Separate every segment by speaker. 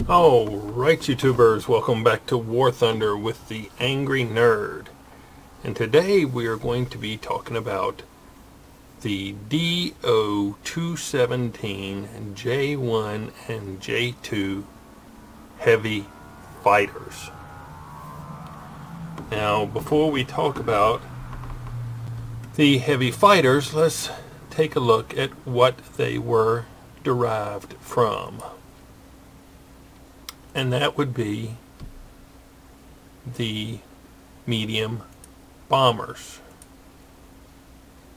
Speaker 1: Alright, YouTubers, welcome back to War Thunder with the Angry Nerd. And today we are going to be talking about the DO-217 J-1 and J-2 heavy fighters. Now, before we talk about the heavy fighters, let's take a look at what they were derived from. And that would be the medium bombers.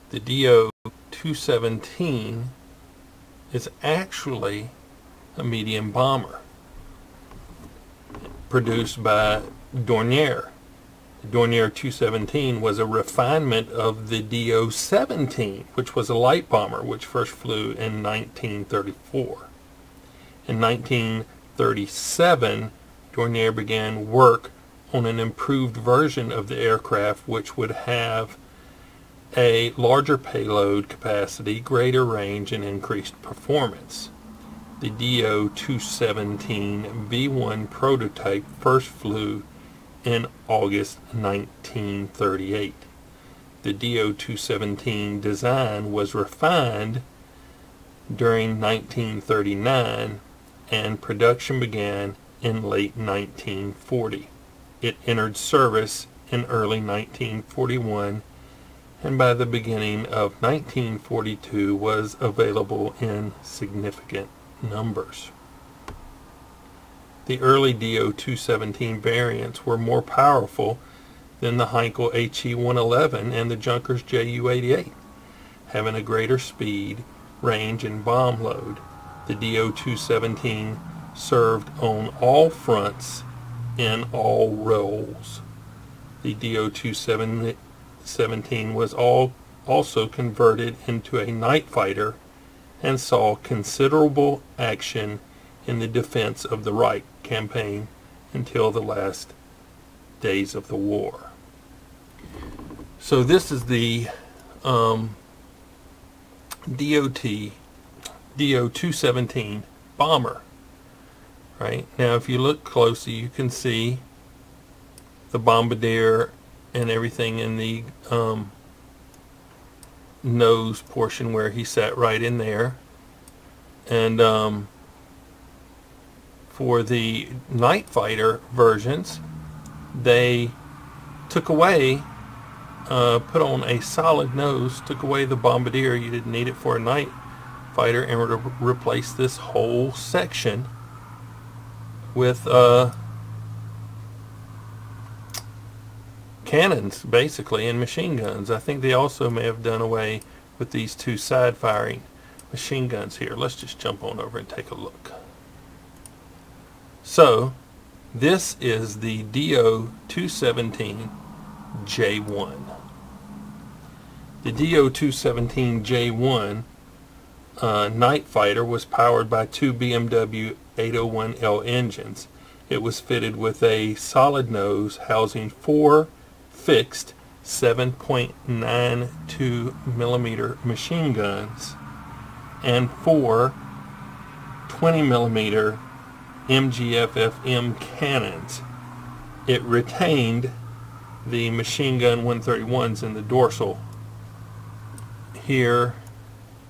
Speaker 1: The DO-217 is actually a medium bomber produced by Dornier. The Dornier 217 was a refinement of the DO-17, which was a light bomber which first flew in 1934. In 1937, Dornier began work on an improved version of the aircraft which would have a larger payload capacity, greater range, and increased performance. The DO-217 V1 prototype first flew in August 1938. The DO-217 design was refined during 1939 and production began in late 1940. It entered service in early 1941 and by the beginning of 1942 was available in significant numbers. The early DO-217 variants were more powerful than the Heinkel He 111 and the Junkers Ju-88, having a greater speed, range, and bomb load. The DO-217 served on all fronts in all roles. The DO-217 was also converted into a night fighter and saw considerable action in the defense of the Reich campaign until the last days of the war. So this is the DO-217 bomber. Right now, if you look closely, you can see the bombardier and everything in the nose portion where he sat right in there. And for the night fighter versions, they took away, put on a solid nose, took away the bombardier. You didn't need it for a night fighter, and replace this whole section with cannons, basically, and machine guns. I think they also may have done away with these two side firing machine guns here. Let's just jump on over and take a look. So this is the DO-217 J-1. The DO-217 J-1 night fighter was powered by two BMW 801L engines. It was fitted with a solid nose housing four fixed 7.92 millimeter machine guns and four 20 millimeter MGFFM cannons. It retained the machine gun 131s in the dorsal here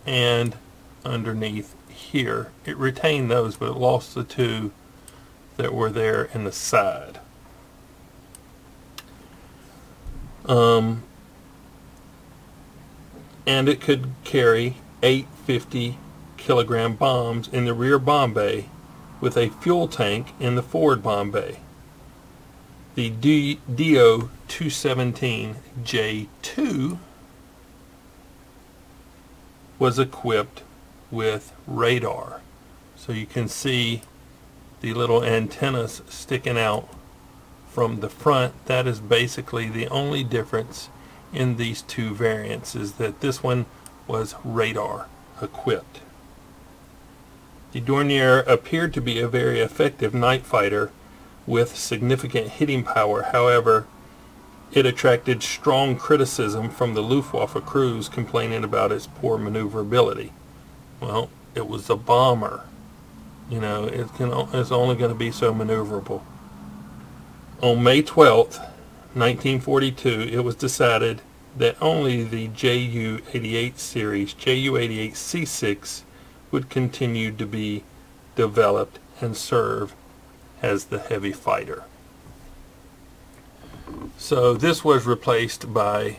Speaker 1: and underneath here. It retained those, but it lost the two that were there in the side. And it could carry 8 50-kilogram bombs in the rear bomb bay with a fuel tank in the forward bomb bay. The DO-217 J-2 was equipped with radar. So you can see the little antennas sticking out from the front. That is basically the only difference in these two variants, is that this one was radar equipped. The Dornier appeared to be a very effective night fighter with significant hitting power. However, it attracted strong criticism from the Luftwaffe crews complaining about its poor maneuverability. Well, it was a bomber. You know, it's only going to be so maneuverable. On May 12th, 1942, it was decided that only the Ju-88 series, Ju-88C6, would continue to be developed and serve as the heavy fighter. So this was replaced by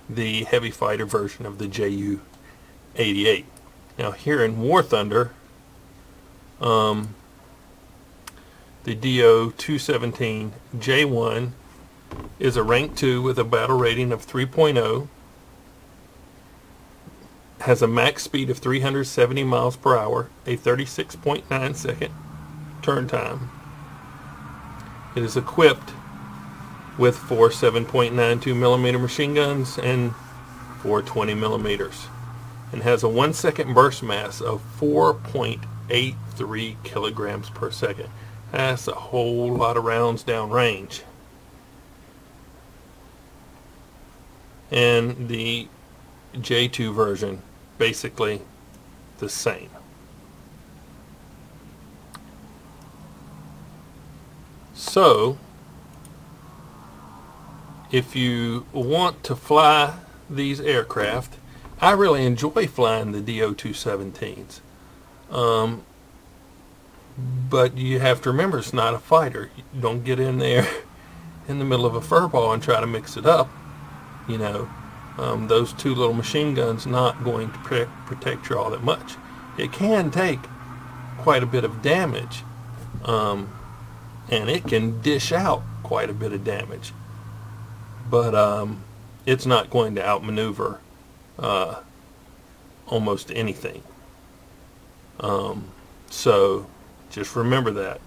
Speaker 1: the heavy fighter version of the Ju-88. Now here in War Thunder, the Do-217 J-1 is a rank 2 with a battle rating of 3.0, has a max speed of 370 miles per hour, a 36.9 second turn time. It is equipped with 4 7.92 millimeter machine guns and 4 20 millimeters, and has a 1 second burst mass of 4.83 kilograms per second. That's a whole lot of rounds down range. And the J-2 version, basically the same. So if you want to fly these aircraft, I really enjoy flying the Do-217s. But you have to remember, it's not a fighter. You don't get in there in the middle of a furball and try to mix it up. You know, those 2 little machine guns not going to protect you all that much. It can take quite a bit of damage, and it can dish out quite a bit of damage, but it's not going to outmaneuver almost anything. So just remember that.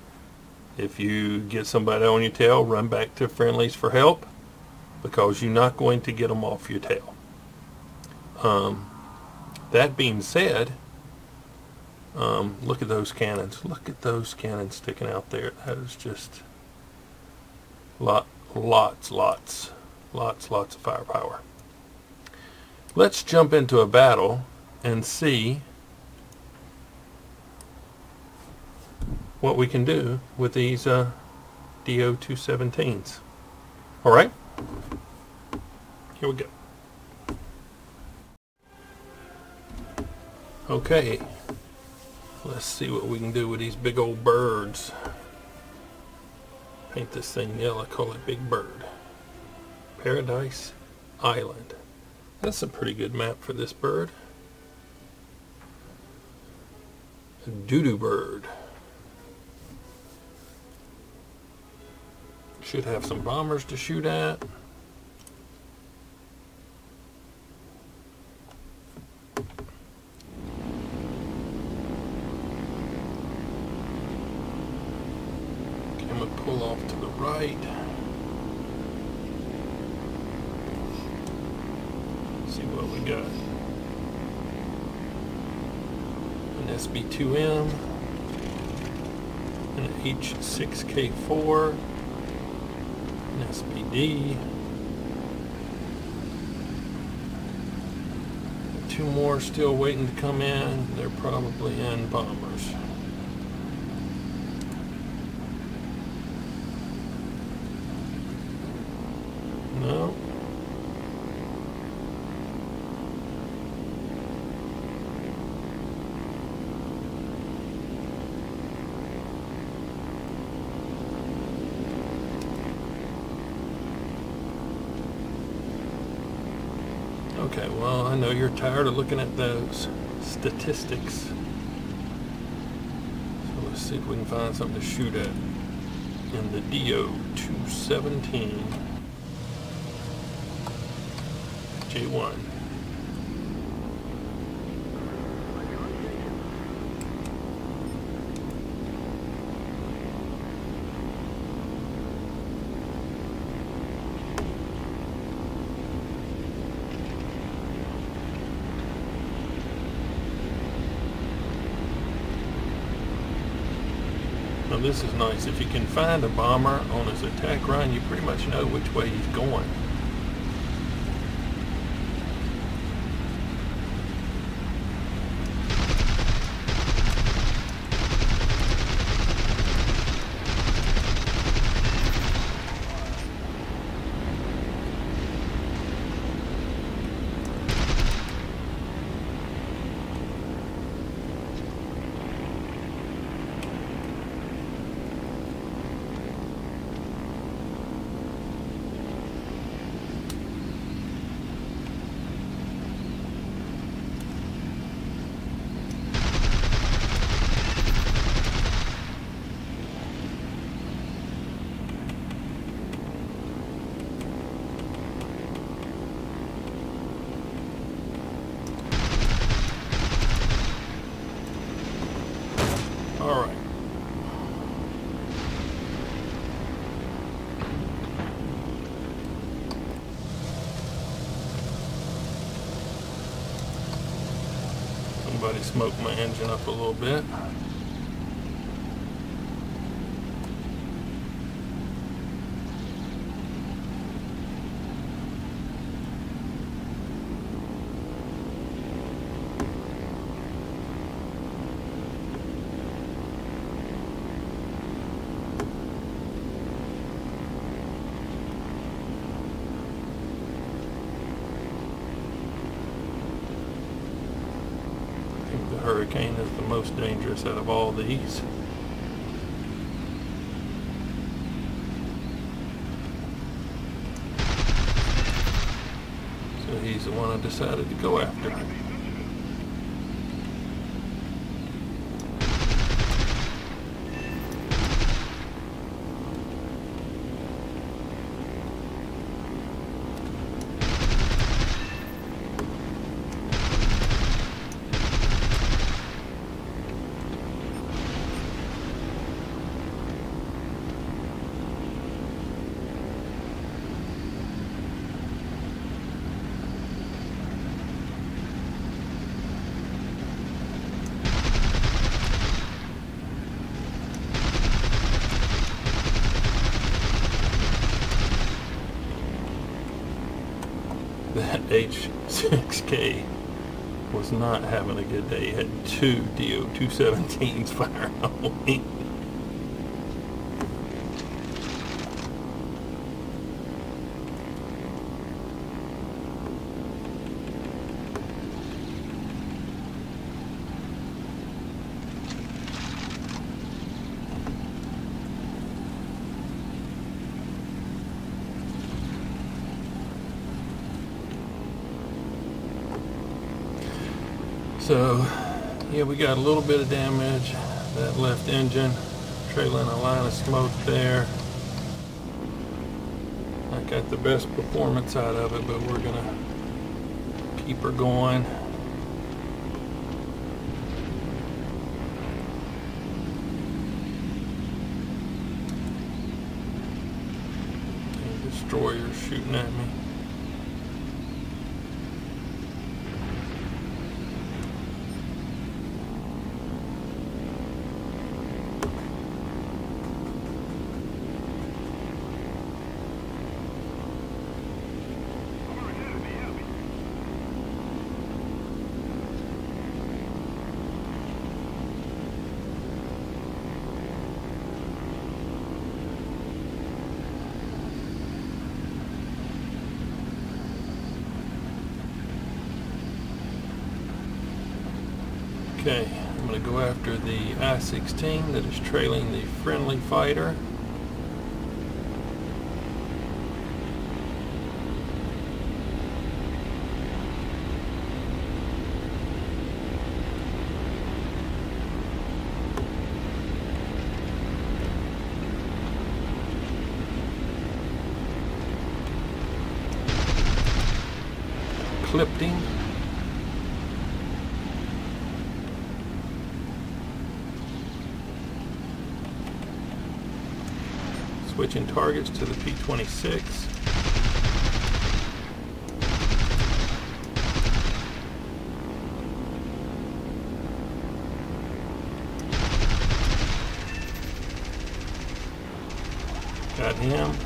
Speaker 1: If you get somebody on your tail, run back to friendlies for help, because you're not going to get them off your tail. That being said, look at those cannons. Look at those cannons sticking out there. That is just lots of firepower. Let's jump into a battle and see what we can do with these Do-217s. All right, here we go. Okay, let's see what we can do with these big old birds. Paint this thing yellow, call it Big Bird. Paradise Island. That's a pretty good map for this bird. A doo-doo bird. Should have some bombers to shoot at. Okay, I'm going to pull off to the right. See what we got. An SB-2M, an H-6K4, an SPD, 2 more still waiting to come in. They're probably in bombers. No. Okay, well, I know you're tired of looking at those statistics. So let's see if we can find something to shoot at in the Do-217 J-1. Now this is nice. If you can find a bomber on his attack run, you pretty much know which way he's going. All right. Somebody smoked my engine up a little bit. Hurricane is the most dangerous out of all these. So he's the one I decided to go after. That H6K was not having a good day. He had 2 DO-217s firing on me. So, yeah, we got a little bit of damage. That left engine trailing a line of smoke there. Not got the best performance out of it, but we're gonna keep her going. And destroyers shooting at me. Okay, I'm going to go after the I-16 that is trailing the friendly fighter. Clipped him. Switching targets to the P-26. Got him.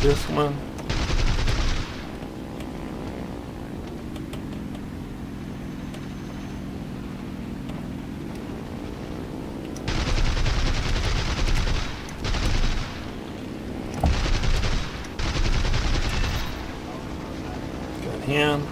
Speaker 1: This one. Got hand.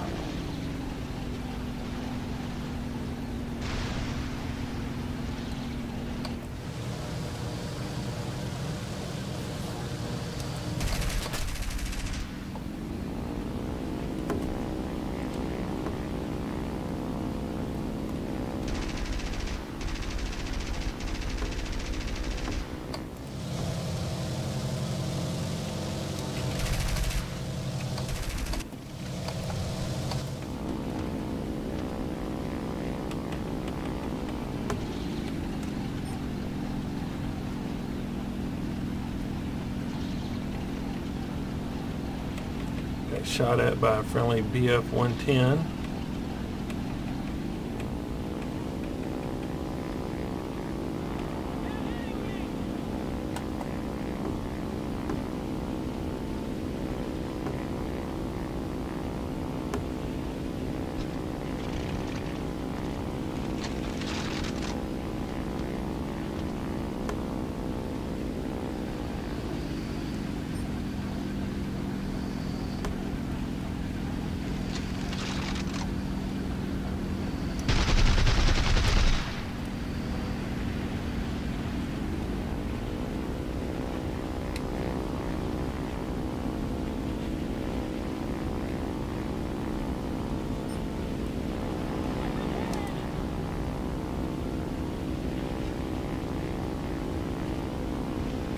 Speaker 1: Got shot at by a friendly BF-110.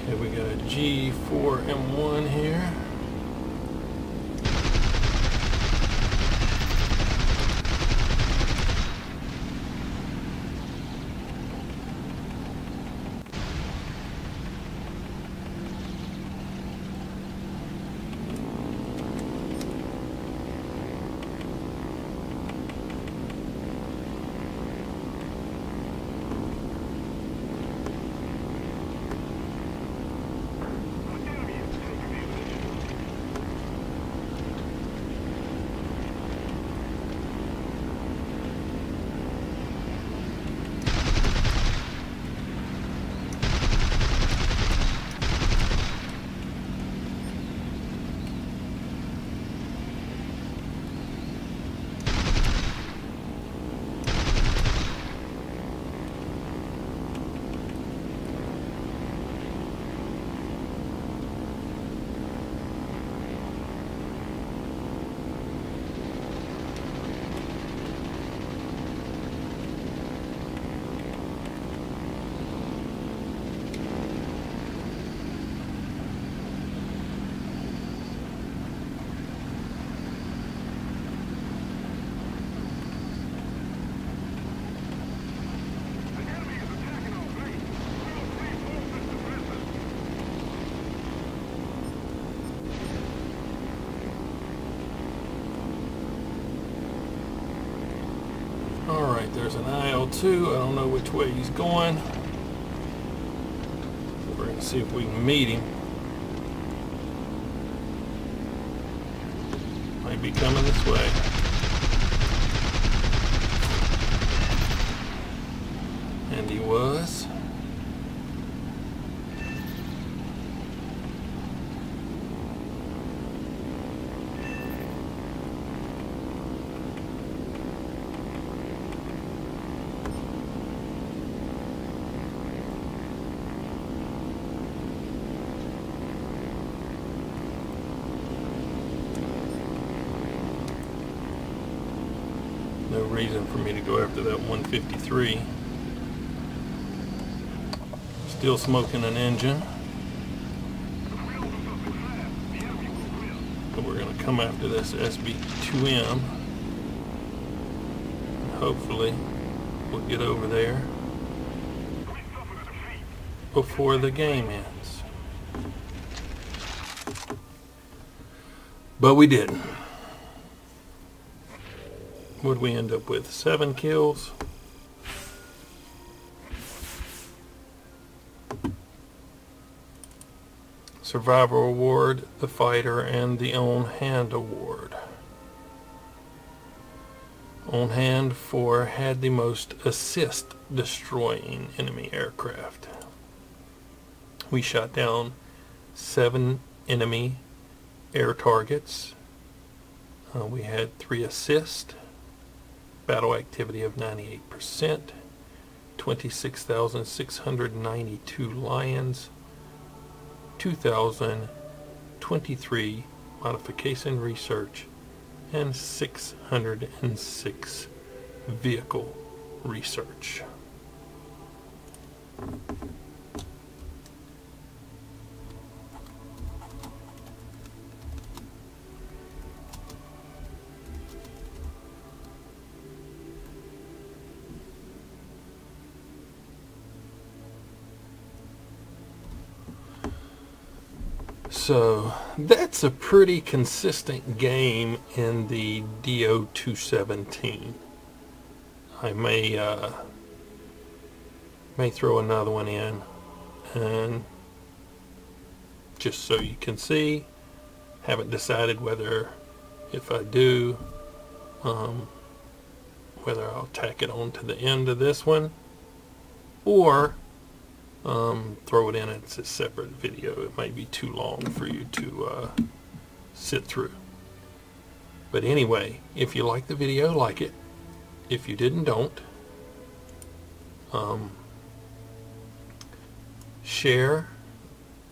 Speaker 1: Okay, we got a G4M1 here. Alright, there's an IL-2. I don't know which way he's going. We're going to see if we can meet him. Might be coming this way. And he was. No reason for me to go after that 153. Still smoking an engine. But we're going to come after this SB2M. Hopefully we'll get over there before the game ends. But we didn't. What'd we end up with? 7 kills. Survivor Award, the Fighter, and the On Hand Award. On Hand for had the most assist destroying enemy aircraft. We shot down 7 enemy air targets. We had 3 assists, battle activity of 98%, 26,692 lions, 2,023 modification research, and 606 vehicle research. So that's a pretty consistent game in the Do 217. I may throw another one in, and just so you can see, haven't decided whether, if I do, whether I'll tack it on to the end of this one or throw it in as a separate video. It might be too long for you to sit through. But anyway, if you like the video, like it. If you didn't, don't. Share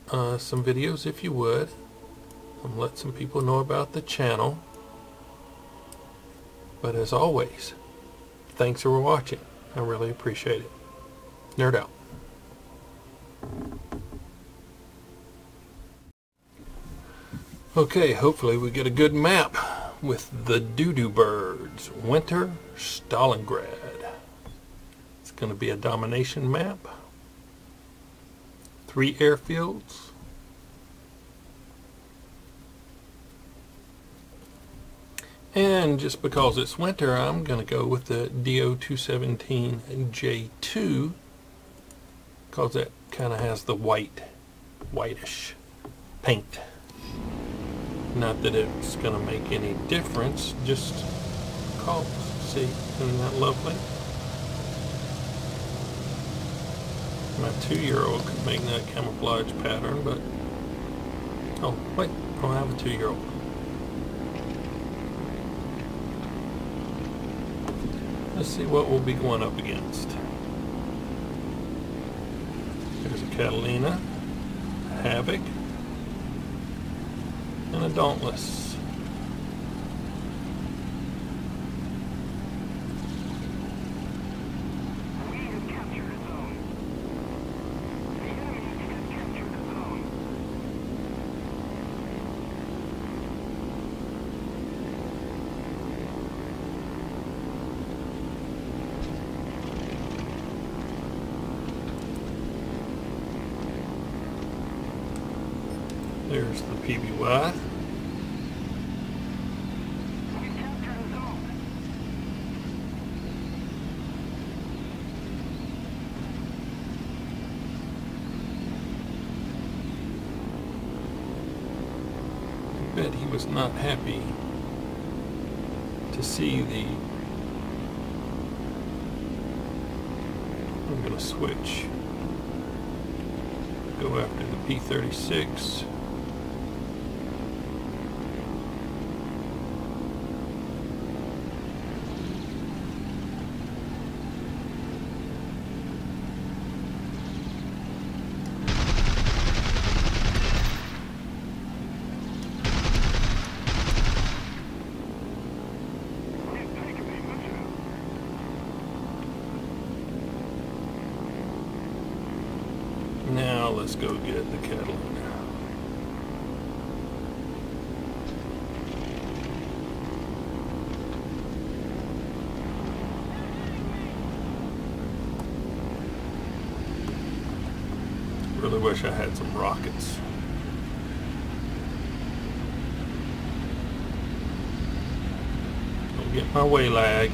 Speaker 1: some videos if you would. Let some people know about the channel. But as always, thanks for watching. I really appreciate it. Nerd out. Okay, hopefully we get a good map with the doo-doo birds. Winter Stalingrad. It's going to be a domination map. 3 airfields. And just because it's winter, I'm going to go with the Do 217 J-2, because that kind of has the whitish paint. Not that it's going to make any difference, just because. See, isn't that lovely? My 2-year-old could make that camouflage pattern, but oh wait, I don't have a 2-year-old. Let's see what we'll be going up against. There's a Catalina, a Havoc, and a Dauntless.
Speaker 2: We have captured a zone. The enemy has captured a zone.
Speaker 1: There's the PBY.
Speaker 2: We've captured a zone.
Speaker 1: I bet he was not happy to see the... I'm going to switch. Go after the P-36.
Speaker 2: We've taken the initiative.
Speaker 1: Now let's go get the Catalina. Really wish I had some rockets. Don't get my way lag.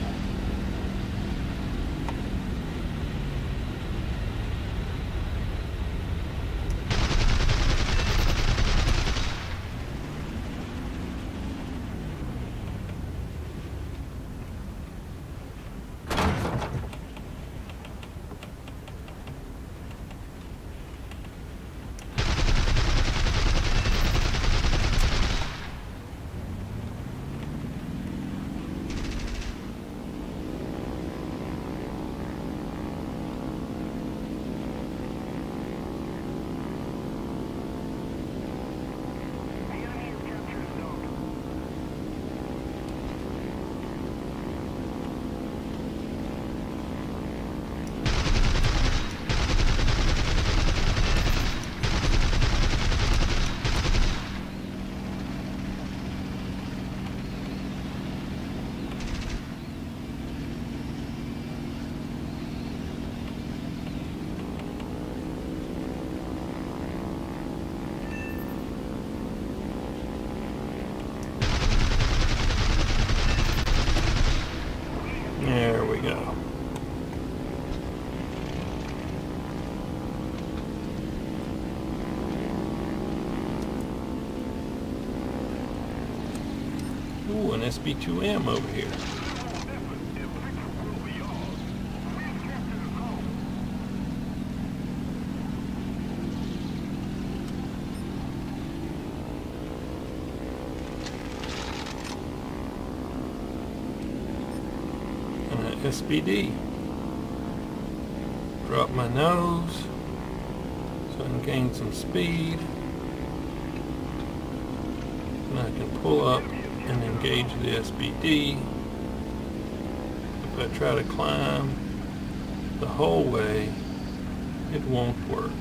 Speaker 1: Ooh, an SB2M over here. And an SBD. Drop my nose so I can gain some speed. And I can pull up and engage the SBD. If I try to climb the whole way, it won't work.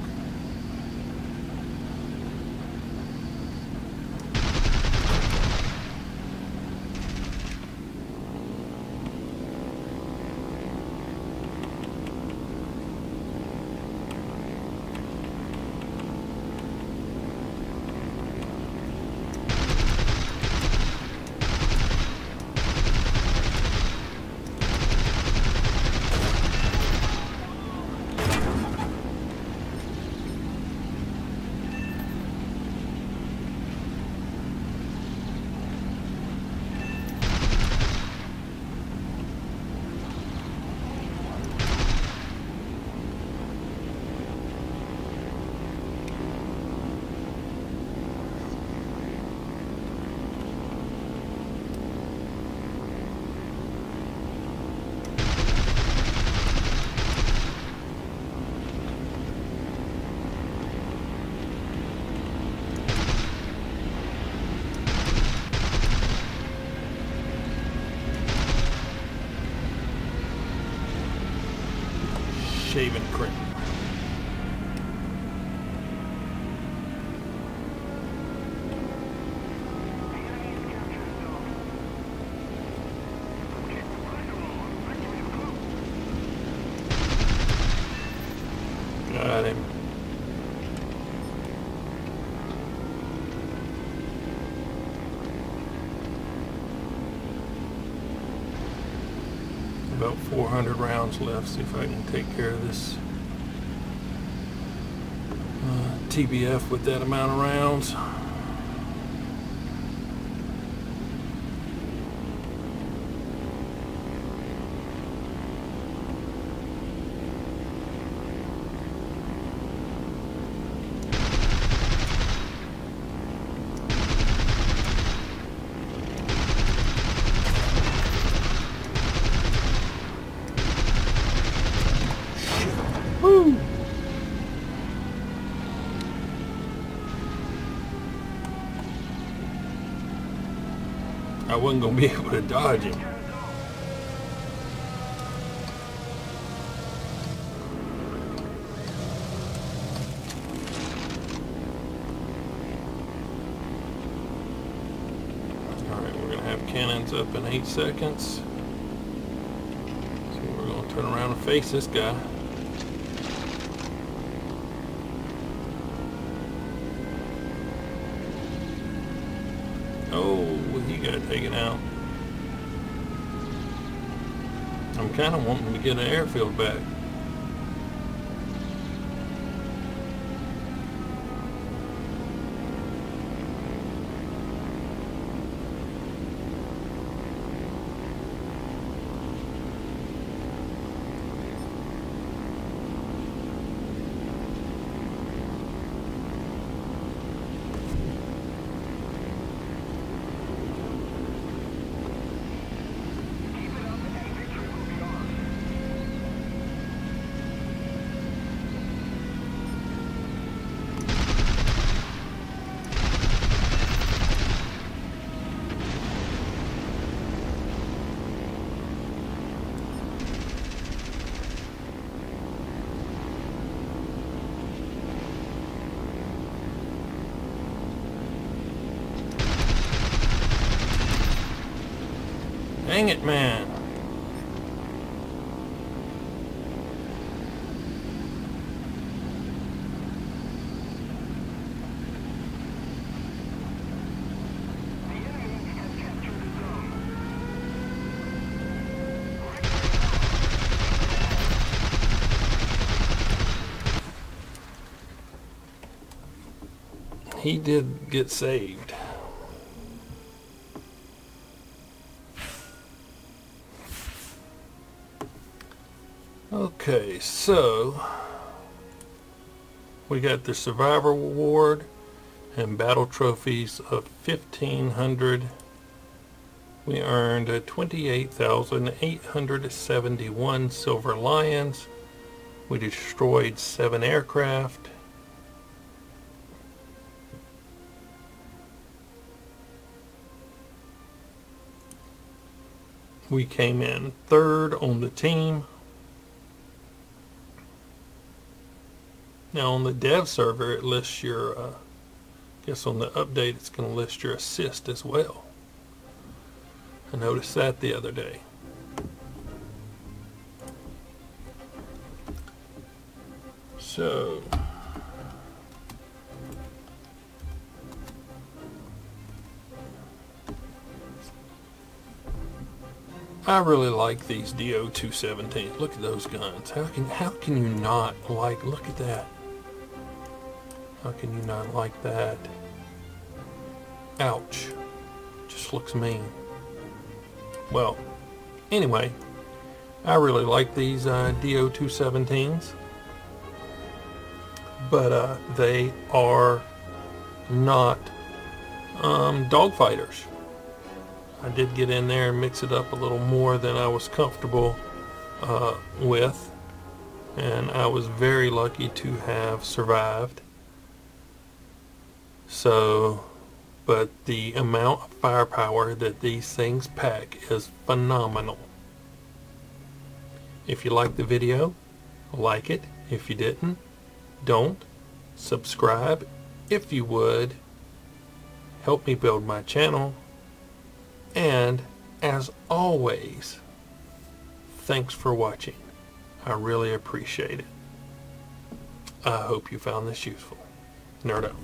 Speaker 1: Shaven cream. Got him. About 400 rounds left. See if I can take care of this TBF with that amount of rounds. Woo! I wasn't going to be able to dodge him. Alright, we're going to have cannons up in 8 seconds. So we're going to turn around and face this guy. Oh, he got taken out. I'm kind of wanting to get an airfield back. Dang it, man. He did get saved. Okay, so we got the Survivor Award and battle trophies of 1,500. We earned 28,871 Silver Lions. We destroyed 7 aircraft. We came in 3rd on the team. Now on the dev server it lists your, I guess on the update it's going to list your assist as well. I noticed that the other day. So I really like these Do-217. Look at those guns. How can you not like, look at that. How can you not like that? Ouch. Just looks mean. Well, anyway, I really like these Do-217s, but they are not dogfighters. I did get in there and mix it up a little more than I was comfortable with, and I was very lucky to have survived. So, but the amount of firepower that these things pack is phenomenal. If you liked the video, like it. If you didn't, don't. Subscribe if you would. Help me build my channel. And as always, thanks for watching. I really appreciate it. I hope you found this useful. Nerd out.